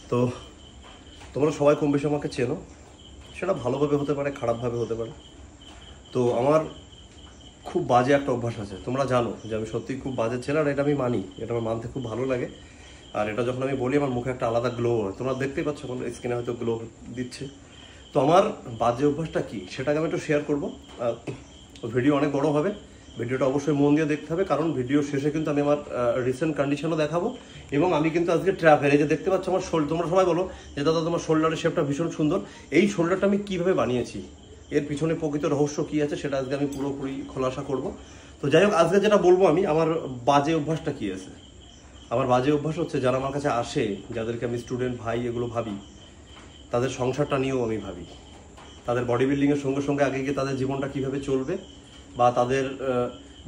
তো তোমরা সবাই কম বেশি আমাকে চেনো, সেটা ভালোভাবে হতে পারে, খারাপভাবে হতে পারে। তো আমার খুব বাজে একটা অভ্যাস আছে, তোমরা জানো যে আমি সত্যিই খুব বাজে ছেলে, আর এটা আমি মানি, এটা আমার মানতে খুব ভালো লাগে। আর এটা যখন আমি বলি আমার মুখে একটা আলাদা গ্লো হয়, তোমরা দেখতেই পাচ্ছ এখন স্ক্রিনে হয়তো গ্লো দিচ্ছে। তো আমার বাজে অভ্যাসটা কি সেটাকে আমি একটু শেয়ার করবো। ভিডিও অনেক বড় হবে, ভিডিওটা অবশ্যই মন দিয়ে দেখতে হবে, কারণ ভিডিও শেষে কিন্তু আমি আমার রিসেন্ট কন্ডিশনও দেখাবো। এবং আমি কিন্তু আজকে ট্রাভেল, এই যে দেখতে পাচ্ছ আমার শোল্ডার, তোমরা সবাই বলো যে দাদা তোমার শোল্ডারের শেপটা ভীষণ সুন্দর। এই শোল্ডারটা আমি কীভাবে বানিয়েছি, এর পিছনে প্রকৃত রহস্য কী আছে সেটা আজকে আমি পুরোপুরি খোলাসা করব। তো যাই হোক, আজকে যেটা বলবো আমি, আমার বাজে অভ্যাসটা কী আছে। আমার বাজে অভ্যাস হচ্ছে, যারা আমার কাছে আসে, যাদেরকে আমি স্টুডেন্ট ভাই এগুলো ভাবি, তাদের সংসারটা নিয়েও আমি ভাবি, তাদের বডি বিল্ডিংয়ের সঙ্গে সঙ্গে আগে গিয়ে তাদের জীবনটা কীভাবে চলবে, বা তাদের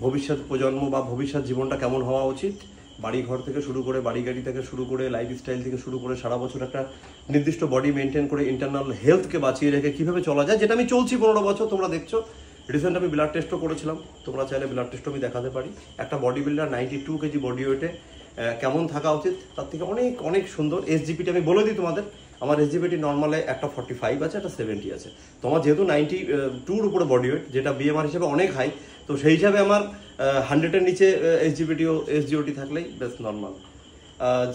ভবিষ্যৎ প্রজন্ম বা ভবিষ্যৎ জীবনটা কেমন হওয়া উচিত, বাড়ি ঘর থেকে শুরু করে, বাড়ি গাড়ি থেকে শুরু করে, লাইফস্টাইল থেকে শুরু করে, সারা বছর একটা নির্দিষ্ট বডি মেনটেন করে ইন্টারনাল হেলথকে বাঁচিয়ে রেখে কীভাবে চলা যায়, যেটা আমি চলছি 15 বছর। তোমরা দেখছো রিসেন্ট আমি ব্লাড টেস্টও করেছিলাম, তোমরা চাইলে ব্লাড টেস্টও আমি দেখাতে পারি। একটা বডি বিল্ডার 92 কেজি বডি ওয়েটে কেমন থাকা উচিত, তার থেকে অনেক অনেক সুন্দর। এসজিপিটি আমি বলে দিই তোমাদের, আমার এসজিপিটি নর্মালে একটা 45 আছে, একটা 70 আছে। তোমার যেহেতু 92-র উপরে বডি ওয়েট, যেটা বিএমআর হিসেবে অনেক হাই, তো সেই হিসাবে আমার 100-এর নিচে এসজিওটি থাকলেই বেশ নর্মাল।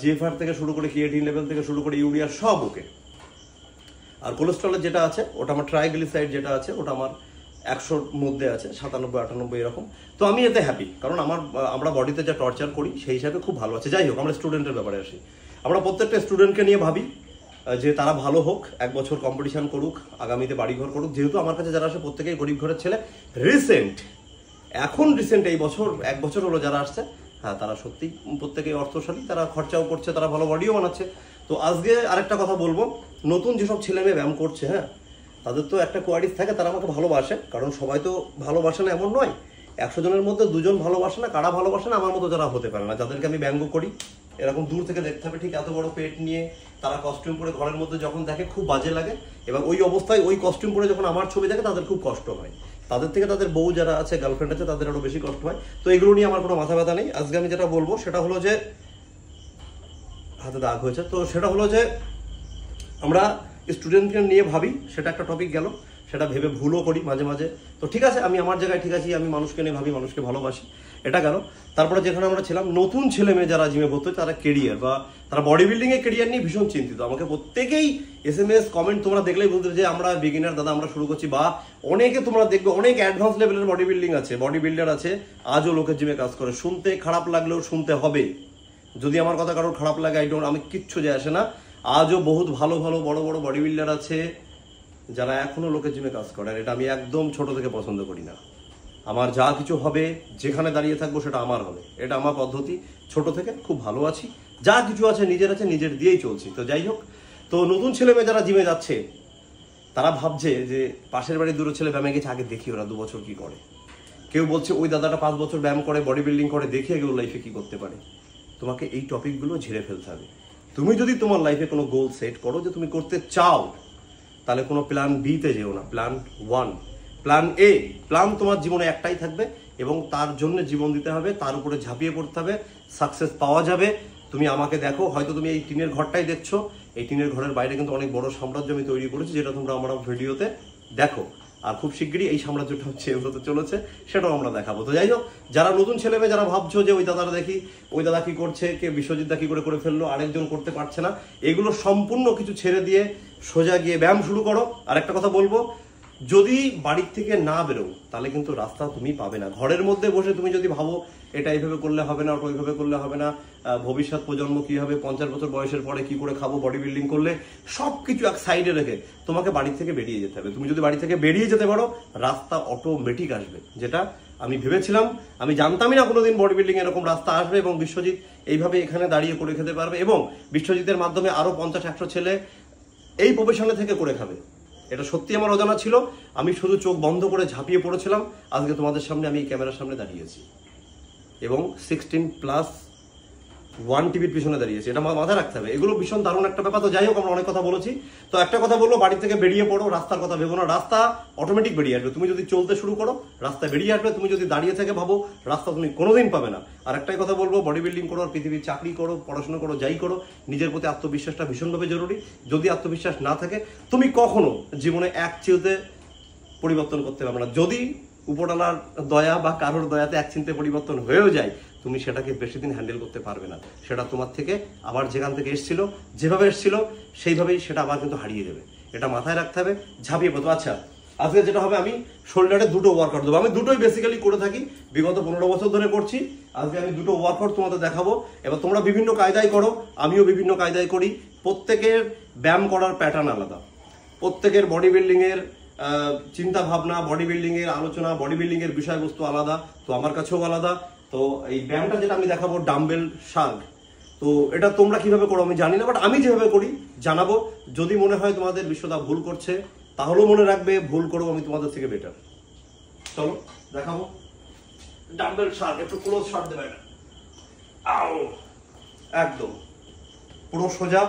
জিএফআর থেকে শুরু করে ক্রিয়েটিন লেভেল থেকে শুরু করে ইউরিয়ার সব ওকে। আর কোলেস্ট্রলের যেটা আছে ওটা আমার ট্রাইগ্লিসাইড যেটা আছে ওটা আমার 100-র মধ্যে আছে, 97-98 এরকম। তো আমি এতে হ্যাপি, কারণ আমরা বডিতে যা টর্চার করি সেই হিসাবে খুব ভালো আছে। যাই হোক, আমরা স্টুডেন্টের ব্যাপারে আসি। আমরা প্রত্যেকটা স্টুডেন্টকে নিয়ে ভাবি যে তারা ভালো হোক, 1 বছর কম্পিটিশন করুক, আগামীতে বাড়িঘর করুক। যেহেতু আমার কাছে যারা আসে প্রত্যেকেই গরিব ঘরের ছেলে, রিসেন্ট এই বছর 1 বছর হলো যারা আসছে, হ্যাঁ তারা সত্যি প্রত্যেকেই অর্থশালী, তারা খরচাও করছে, তারা ভালো বডিও বানাচ্ছে। তো আজকে আরেকটা কথা বলবো, নতুন যেসব ছেলে মেয়ে ব্যায়াম করছে, হ্যাঁ তাদের তো একটা কোয়ালিটি থাকে, তারা আমাকে ভালোবাসে, কারণ সবাই তো ভালোবাসে না এমন নয়। 100 জনের মধ্যে 2 জন ভালোবাসে না, কারা ভালোবাসে না আমার মতো যারা হতে পারে না, যাদেরকে আমি ব্যঙ্গ করি। এরকম দূর থেকে দেখতে হবে, ঠিক এত বড় পেট নিয়ে তারা কস্টিউম পরে ঘরের মধ্যে যখন দেখে খুব বাজে লাগে, এবং ওই অবস্থায় ওই কস্টিউম পরে যখন আমার ছবি দেখে তাদের খুব কষ্ট হয়। তাদের থেকে তাদের বউ যারা আছে, গার্লফ্রেন্ড আছে, তাদের আরো বেশি কষ্ট হয়। তো এগুলো নিয়ে আমার কোনো মাথা ব্যথা নেই। আজকে আমি যেটা বলবো সেটা হলো যে, হাতে দাগ হয়েছে, তো সেটা হলো যে আমরা স্টুডেন্টকে নিয়ে ভাবি, সেটা একটা টপিক গেল, সেটা ভেবে ভুলও করি মাঝে মাঝে। তো ঠিক আছে, আমি আমার জায়গায় ঠিক আছি, আমি মানুষকে নিয়ে ভাবি, মানুষকে ভালোবাসি, এটা গেল। তারপরে যেখানে আমরা ছিলাম, নতুন ছেলে মেয়ে যারা জিমে ভর্তি, তারা কেরিয়ার বা তারা বডি বিল্ডিং এর কেরিয়ার নিয়ে ভীষণ চিন্তিত। আমাকে প্রত্যেকেই SMS কমেন্ট তোমরা দেখলেই বলতে যে আমরা বিগিনার দাদা, আমরা শুরু করছি, বা অনেকে তোমরা দেখবে অনেক অ্যাডভান্স লেভেলের বডি বিল্ডিং আছে, বডি বিল্ডার আছে, আজও লোকের জিমে কাজ করে। শুনতে খারাপ লাগলেও শুনতে হবে, যদি আমার কথা কারোর খারাপ লাগে আমি কিচ্ছু যায় আসে না। আজও বহুত ভালো ভালো বড় বড় বডি বিল্ডার আছে যারা এখনো লোকের জিমে কাজ করে, আর এটা আমি একদম ছোট থেকে পছন্দ করি না। আমার যা কিছু হবে, যেখানে দাঁড়িয়ে থাকবো সেটা আমার হবে, এটা আমার পদ্ধতি। ছোট থেকে খুব ভালো আছি, যা কিছু আছে নিজের দিয়েই চলছি। তো যাই হোক, তো নতুন ছেলে মেয়ে যারা জিমে যাচ্ছে, তারা ভাবছে যে পাশের বাড়ির দুটো ছেলে ব্যায়ামে গেছে, আগে দেখি ওরা 2 বছর কি করে। কেউ বলছে ওই দাদাটা 5 বছর ব্যায়াম করে, বডি বিল্ডিং করে, দেখে কেউ লাইফে কি করতে পারে। তোমাকে এই টপিকগুলো ঝেড়ে ফেলতে হবে। তুমি যদি তোমার লাইফে কোনো গোল সেট করো যে তুমি করতে চাও, তাহলে কোনো প্ল্যান বি তে যেও না, প্ল্যান 1, প্ল্যান এ। প্ল্যান তোমার জীবনে একটাই থাকবে, এবং তার জন্য জীবন দিতে হবে, তার উপরে ঝাঁপিয়ে পড়তে হবে, সাকসেস পাওয়া যাবে। তুমি আমাকে দেখো, হয়তো তুমি এই টিনের ঘরটাই দেখছো, এই টিনের ঘরের বাইরে কিন্তু অনেক বড় সাম্রাজ্য আমি তৈরি করেছি, যেটা তোমরা আমার ভিডিওতে দেখো। আর খুব শিগগিরই এই সাম্রাজ্যটা চেঞ্জ হতে চলেছে, সেটাও আমরা দেখাবো। তো যাই হোক, যারা নতুন ছেলে মেয়ে যারা ভাবছো যে ওই দাদারা দেখি, ওই দাদা কি করছে, কে বিশ্বজিৎ দা কি করে ফেললো, আরেকজন করতে পারছে না, এগুলো সম্পূর্ণ কিছু ছেড়ে দিয়ে সোজা গিয়ে ব্যায়াম শুরু করো। আর একটা কথা বলবো, যদি বাড়ির থেকে না বেরো তাহলে কিন্তু রাস্তা তুমি পাবে না। ঘরের মধ্যে বসে তুমি যদি ভাবো এটা এইভাবে করলে হবে না, ওটা ওইভাবে করলে হবে না, ভবিষ্যৎ প্রজন্ম কি হবে, 50 বছর বয়সের পরে কি করে খাবো, বডি বিল্ডিং করলে, সবকিছু এক সাইডে রেখে তোমাকে বাড়ি থেকে বেরিয়ে যেতে হবে। তুমি যদি বাড়ি থেকে বেরিয়ে যেতে পারো, রাস্তা অটোমেটিক আসবে, যেটা আমি ভেবেছিলাম। আমি জানতামই না কোনোদিন বডি বিল্ডিং এরকম রাস্তা আসবে, এবং বিশ্বজিৎ এইভাবে এখানে দাঁড়িয়ে করে খেতে পারবে, এবং বিশ্বজিতের মাধ্যমে আরো 50-100 ছেলে এই প্রফেশনে থেকে করে খাবে। এটা সত্যি আমার অজানা ছিল, আমি শুধু চোখ বন্ধ করে ঝাঁপিয়ে পড়েছিলাম। আজকে তোমাদের সামনে আমি ক্যামেরার সামনে দাঁড়িয়েছি, এবং 16+ ওয়ান টিভির পিছনে দাঁড়িয়েছে, এটা মাথায় রাখতে হবে। এগুলো ভীষণ দারুণ একটা ব্যাপার। তো যাই হোক, আমরা অনেক কথা বলেছি। তো একটা কথা বলবো, বাড়ি থেকে বেরিয়ে পড়ো, রাস্তার কথা ভেবো না, রাস্তা অটোমেটিক বেরিয়ে আসবে। তুমি যদি চলতে শুরু করো রাস্তায় বেরিয়ে আসবে, তুমি যদি দাঁড়িয়ে থেকে ভাবো রাস্তা তুমি কোনোদিন পাবে না। আর একটাই কথা বলবো, বডি বিল্ডিং করো, পৃথিবীর চাকরি করো, পড়াশোনা করো, যাই করো, নিজের প্রতি আত্মবিশ্বাসটা ভীষণভাবে জরুরি। যদি আত্মবিশ্বাস না থাকে তুমি কখনো জীবনে এক চিলতে পরিবর্তন করতে পারবে না। যদি উপরওয়ালার দয়া বা কারোর দয়াতে এক চিন্তে পরিবর্তন হয়েও যায়, তুমি সেটাকে বেশি দিন হ্যান্ডেল করতে পারবে না। সেটা তোমার থেকে আবার যেখান থেকে এসেছিল, যেভাবে এসেছিল সেইভাবেই সেটা আবার কিন্তু হারিয়ে যাবে। এটা মাথায় রাখতে হবে, ঝাঁপিয়ে পড়তো। আচ্ছা, আজকে যেটা হবে, আমি শোল্ডারে দুটো ওয়ার্কআউট দেবো। আমি দুটোই বেসিক্যালি করে থাকি, বিগত 15 বছর ধরে করছি। আজকে আমি দুটো ওয়ার্কআউট তোমাদের দেখাবো। এবার তোমরা বিভিন্ন কায়দায় করো, আমিও বিভিন্ন কায়দায় করি। প্রত্যেকের ব্যায়াম করার প্যাটার্ন আলাদা, প্রত্যেকের বডি বিল্ডিং এর চিন্তা ভাবনা, বডি বিল্ডিং এর আলোচনা, বডি বিল্ডিং এর বিষয়বস্তু আলাদা। তো আমার কাছেও আলাদা। তো এই ব্যায়ামটা যেটা আমি দেখাবো, ডাম্বেল শার্ক, তো এটা তোমরা কিভাবে করো আমি জানি না, বাট আমি যেভাবে করি জানাবো। যদি মনে হয় তোমাদের বিশ্বদা ভুল করছে, তাহলেও মনে রাখবে ভুল করবো আমি তোমাদের থেকে বেটার। চলো দেখাবো ডাম্বেল শার্ক। একটু ক্লোজ শট দেবে এটা, একদম পুরো সোজা,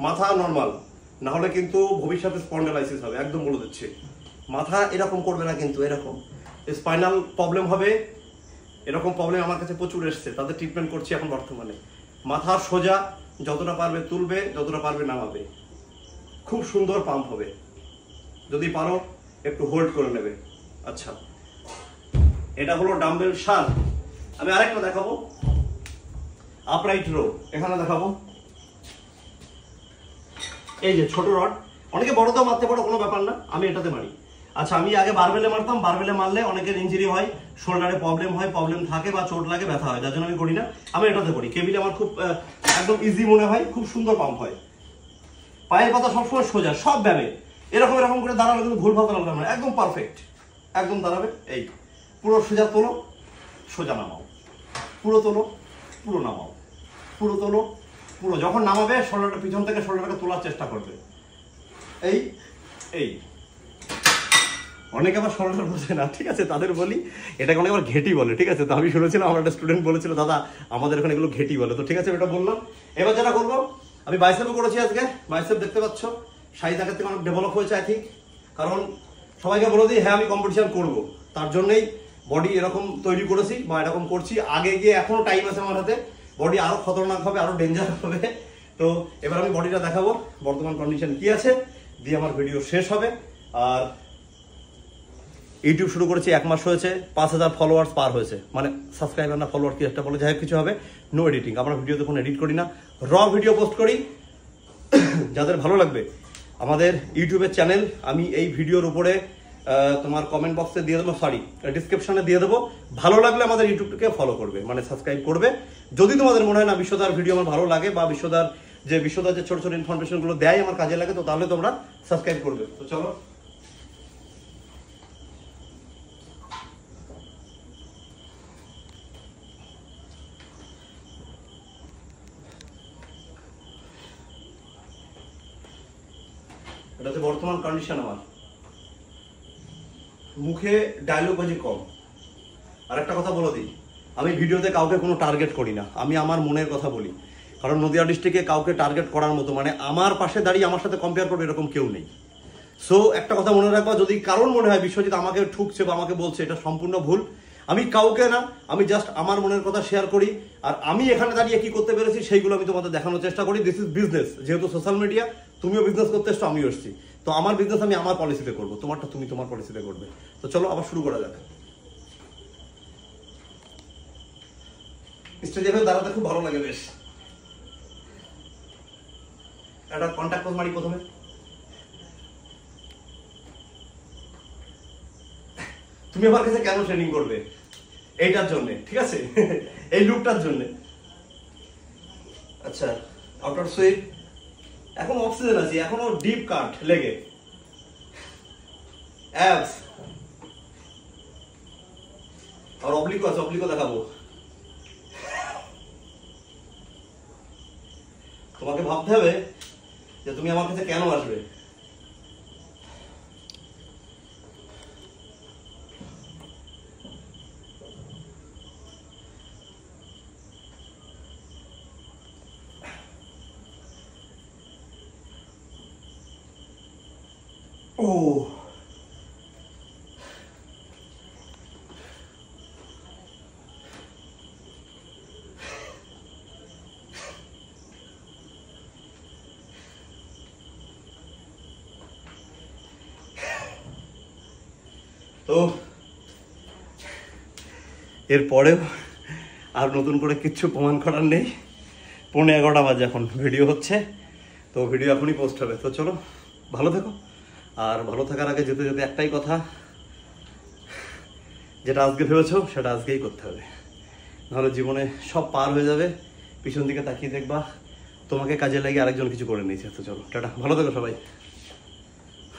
মাথা নর্মাল, না হলে কিন্তু ভবিষ্যতে স্পন্ডালাইসিস হবে, একদম বলে দিচ্ছি। মাথা এরকম করবে না, কিন্তু এরকম স্পাইনাল প্রবলেম হবে। এরকম প্রবলেম আমার কাছে প্রচুর এসছে, তাদের ট্রিটমেন্ট করছি এখন বর্তমানে। মাথা সোজা, যতটা পারবে তুলবে, যতটা পারবে নামাবে, খুব সুন্দর পাম্প হবে। যদি পারো একটু হোল্ড করে নেবে। আচ্ছা, এটা হলো ডাম্বেল শার্ক। আমি আরেকটা দেখাবো, আপরাইট রো। এখানে দেখাবো, এই যে ছোট রড, অনেকে বড়তেও মারতে পারো, কোনো ব্যাপার না, আমি এটাতে মারি। আচ্ছা, আমি আগে বারবেলে মারতাম, বারবেলে মারলে অনেকের ইঞ্জুরি হয়, শোল্ডারে প্রবলেম হয়, প্রবলেম থাকে বা চোট লাগে, ব্যথা হয়, যার জন্য আমি করি না। আমি এটাতে করি। কেবিলে আমার খুব একদম ইজি মনে হয়, খুব সুন্দর পাম্প হয়। পায়ের পাতা সবসময় সোজা, সব ব্যায়ামে এরকম এরকম করে দাঁড়ালে কিন্তু ভুল ভাল দাঁড়াবে না, একদম পারফেক্ট, একদম দাঁড়াবে। এই পুরো সোজা তোলো, সোজা নামাও, পুরো তোলো, পুরো নামাও, পুরো তোলো, পুরো। যখন নামাবে শোল্ডারটা পিছন থেকে শোল্ডারটাকে তোলার চেষ্টা করবে। এই এই অনেকে আবার শোল্ডার বোঝে না, ঠিক আছে, তাদের বলি এটাকে অনেক আবার ঘেটি বলে, ঠিক আছে। তো আমি শুনেছিলাম, আমার একটা স্টুডেন্ট বলেছিল, দাদা আমাদের এখানে এগুলো ঘেটি বলে। তো ঠিক আছে, এটা বললাম। এবার যেটা করবো, আমি বাইসেপও করেছি আজকে। বাইসেপ দেখতে পাচ্ছ সাইজ আগের থেকে অনেক ডেভেলপ হয়েছে, আই থিঙ্ক। কারণ সবাইকে বলে দিই, হ্যাঁ আমি কম্পিটিশন করবো, তার জন্যই বডি এরকম তৈরি করেছি বা এরকম করছি। আগে গিয়ে এখনো টাইম আছে আমার হাতে, বডি আরো খতরনাক হবে, আরো ডেঞ্জার হবে। তো এবার আমি বডিটা দেখাবো, বর্তমান কন্ডিশন কি আছে, দিয়ে আমার ভিডিও শেষ হবে। আর ইউটিউব শুরু করেছি 1 মাস হয়েছে, 5000 ফলোয়ার্স পার হয়েছে, মানে সাবস্ক্রাইবার না ফলোয়ার, কি একটা বলে, যাই হোক কিছু হবে। নো এডিটিং, আমরা ভিডিও তখন এডিট করি না, র ভিডিও পোস্ট করি। যাদের ভালো লাগবে আমাদের ইউটিউবের চ্যানেল, আমি এই ভিডিওর উপরে তোমার কমেন্ট বক্সে দিয়ে দেবো, সরি ডিসক্রিপশনে দিয়ে দেবো। ভালো লাগলে আমাদের ইউটিউবকে ফলো করবে, মানে সাবস্ক্রাইব করবে। যদি তোমাদের মনে হয় না বিশ্বদার ভিডিও আমার ভালো লাগে, বা বিশ্বদার যে ছোট ছোট ইনফরমেশনগুলো দেয় আমার কাজে লাগে, তো তাহলে তোমরা সাবস্ক্রাইব করবে। তো চলো, এটা হচ্ছে বর্তমান কন্ডিশন আমার। মুখে ডায়লগবাজি কম। আর একটা কথা বলে দিই, আমি ভিডিওতে কাউকে কোনো টার্গেট করি না, আমি আমার মনের কথা বলি। কারণ নদিয়া ডিস্ট্রিক্টে কাউকে টার্গেট করার মতো, মানে আমার পাশে দাঁড়িয়ে আমার সাথে কম্পেয়ার করবে এরকম কেউ নেই। সো একটা কথা মনে রাখবা, যদি কারোর মনে হয় বিশ্বজিৎ আমাকে ঠুকছে বা আমাকে বলছে, এটা সম্পূর্ণ ভুল। আমি কাউকে না, আমি জাস্ট আমার মনের কথা শেয়ার করি। আর আমি এখানে দাঁড়িয়ে কি করতে পেরেছি সেইগুলো আমি তোমাদের দেখানোর চেষ্টা করি। দিস ইজ বিজনেস, যেহেতু সোশ্যাল মিডিয়া, তুমিও বিজনেস করতে এসছো, আমিও এসছি। তো আমার বিজনেস আমি আমার পলিসিতে করবো, তোমারটা তুমি তোমার পলিসিতে করবে। তো চলো আবার শুরু করা যাক। স্টেজে দাঁড়াতে খুব ভালো লাগে, বেশ। একটা কন্ট্যাক্ট পোজ মারি প্রথমে। তুমি আমার কাছে কেন ট্রেনিং করবে? এইটার জন্য, ঠিক আছে, এই লুকটার জন্য। আচ্ছা, আউটার সুইপ, এখন অক্সিজেন আছে, এখনো ডিপ কাট লেগে, অ্যাবস আর অবলিকো আছে, অবলিকো দেখাবো। তোমাকে ভাবতে হবে যে তুমি আমার কাছে কেন আসবে। ও তো এরপরেও আর নতুন করে কিচ্ছু প্রমাণ করার নেই। 11:15 বাজে এখন ভিডিও হচ্ছে, তো ভিডিও এখনই পোস্ট হবে। তো চলো ভালো থেকো, আর ভালো থাকার আগে যেতে যেতে একটাই কথা, যেটা আজকে ভেবেছো সেটা আজকেই করতে হবে, নাহলে জীবনে সব পার হয়ে যাবে। পিছন দিকে তাকিয়ে দেখবা তোমাকে কাজে লাগিয়ে আরেকজন কিছু করে নিয়েছে। তো চলো টাটা, ভালো থেকো সবাই।